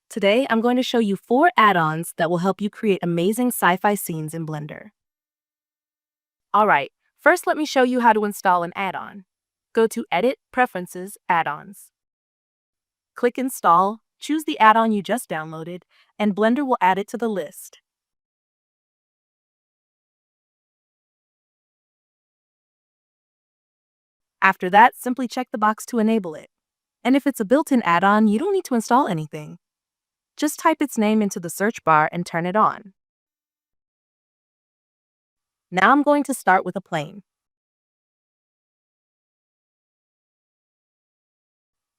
Today, I'm going to show you 4 add-ons that will help you create amazing sci-fi scenes in Blender. Alright, first let me show you how to install an add-on. Go to Edit, Preferences, Add-ons. Click Install, choose the add-on you just downloaded, and Blender will add it to the list. After that, simply check the box to enable it. And if it's a built-in add-on, you don't need to install anything. Just type its name into the search bar and turn it on. Now I'm going to start with a plane.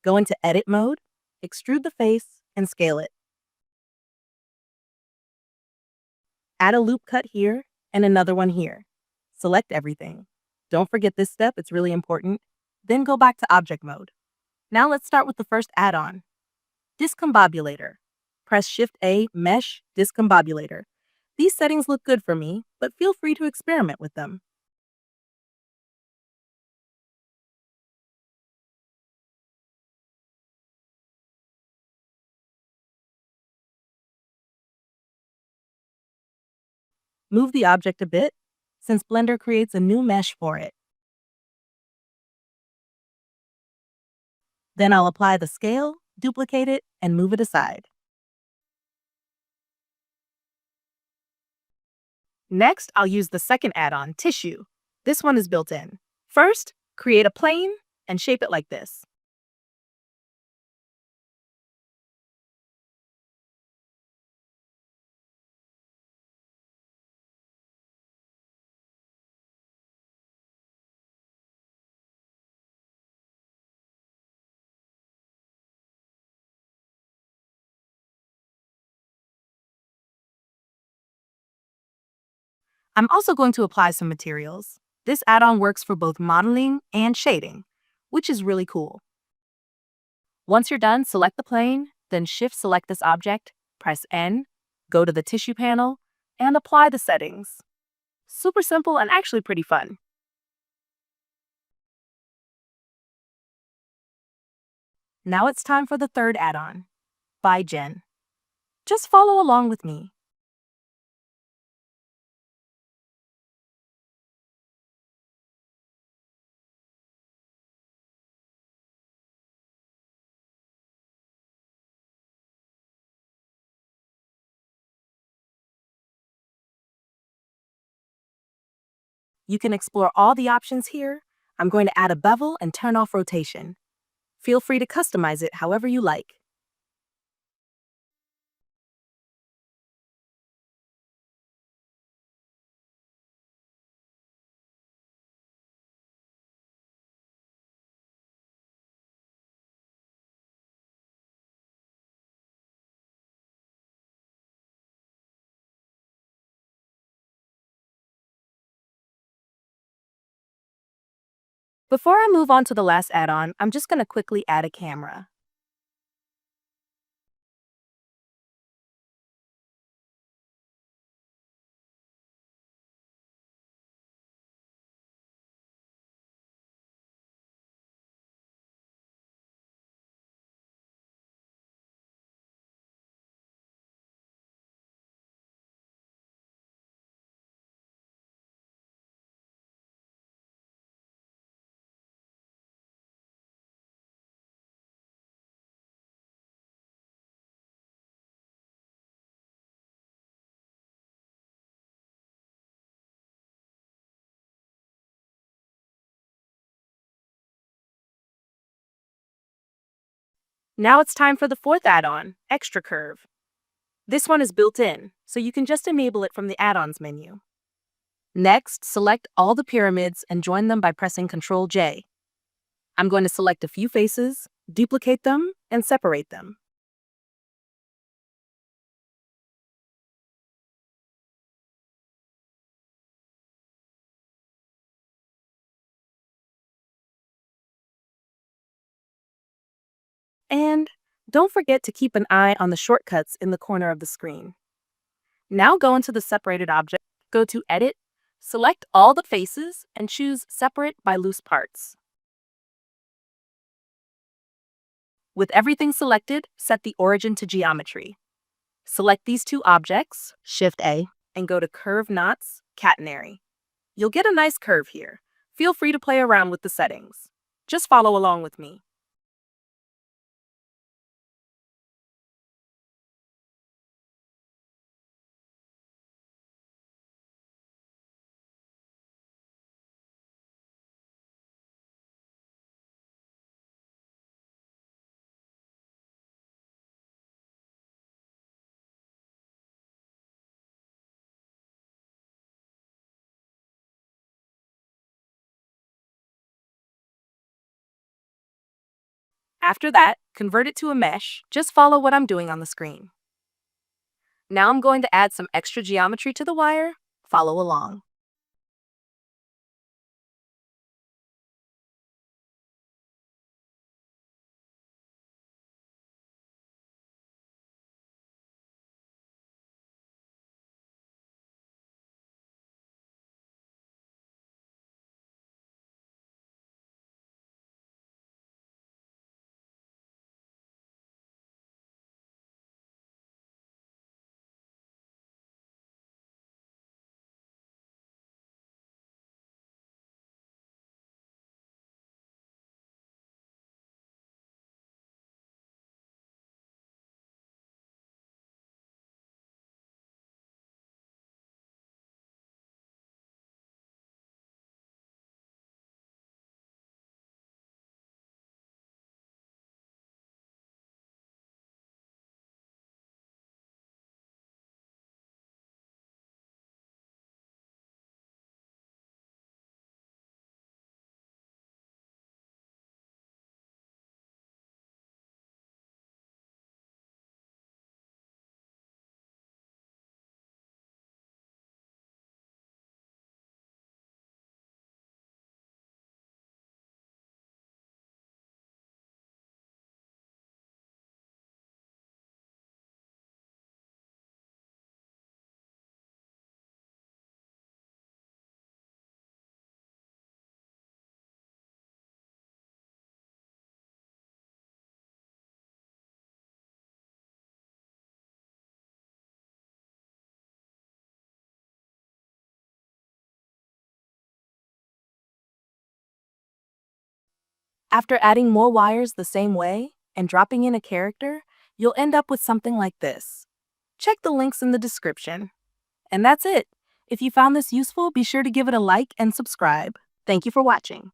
Go into Edit mode, extrude the face, and scale it. Add a loop cut here and another one here. Select everything. Don't forget this step, it's really important. Then go back to Object mode. Now let's start with the first add-on, Discombobulator. Press Shift-A, Mesh, Discombobulator. These settings look good for me, but feel free to experiment with them. Move the object a bit, since Blender creates a new mesh for it. Then I'll apply the scale, duplicate it, and move it aside. Next, I'll use the second add-on, Tissue. This one is built in. First, create a plane and shape it like this. I'm also going to apply some materials. This add-on works for both modeling and shading, which is really cool. Once you're done, select the plane, then Shift-select this object, press N, go to the Tissue panel, and apply the settings. Super simple and actually pretty fun. Now it's time for the third add-on, Gen. Just follow along with me. You can explore all the options here. I'm going to add a bevel and turn off rotation. Feel free to customize it however you like. Before I move on to the last add-on, I'm just going to quickly add a camera. Now it's time for the fourth add-on, Extra Curve. This one is built in, so you can just enable it from the Add-ons menu. Next, select all the pyramids and join them by pressing Ctrl-J. I'm going to select a few faces, duplicate them, and separate them. And don't forget to keep an eye on the shortcuts in the corner of the screen. Now go into the separated object, go to Edit, select all the faces, and choose Separate by Loose Parts. With everything selected, set the origin to geometry. Select these two objects, Shift A, and go to Curve Knots, Catenary. You'll get a nice curve here. Feel free to play around with the settings. Just follow along with me. After that, convert it to a mesh. Just follow what I'm doing on the screen. Now I'm going to add some extra geometry to the wire. Follow along. After adding more wires the same way and dropping in a character, you'll end up with something like this. Check the links in the description. And that's it. If you found this useful, be sure to give it a like and subscribe. Thank you for watching.